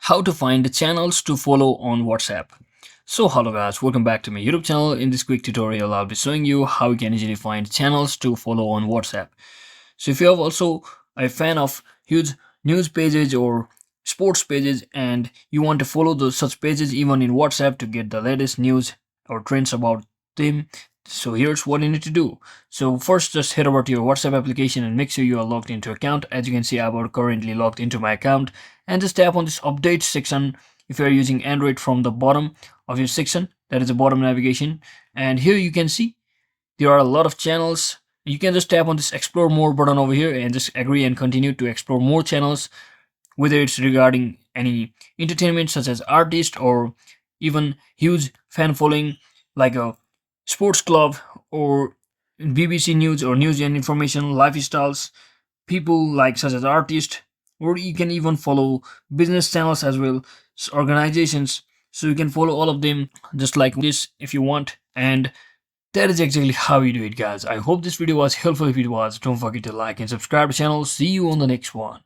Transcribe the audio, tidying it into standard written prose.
how to find the channels to follow on WhatsApp. So hello guys, welcome back to my YouTube channel. In this quick tutorial, I'll be showing you how you can easily find channels to follow on WhatsApp. So if you have also a fan of huge news pages or sports pages and you want to follow those such pages even in WhatsApp to get the latest news or trends about them, so here's what you need to do. So first just head over to your WhatsApp application and make sure you are logged into account. As you can see, I'm currently logged into my account, and just tap on this update section if you're using Android from the bottom of your section, that is the bottom navigation. And here you can see there are a lot of channels. You can just tap on this explore more button over here and just agree and continue to explore more channels, whether it's regarding any entertainment such as artist or even huge fan following like a sports club or BBC News or news and information, lifestyles, people like such as artists, or you can even follow business channels as well, organizations. So you can follow all of them just like this if you want. And that is exactly how you do it, guys. I hope this video was helpful. If it was, don't forget to like and subscribe to the channel. See you on the next one.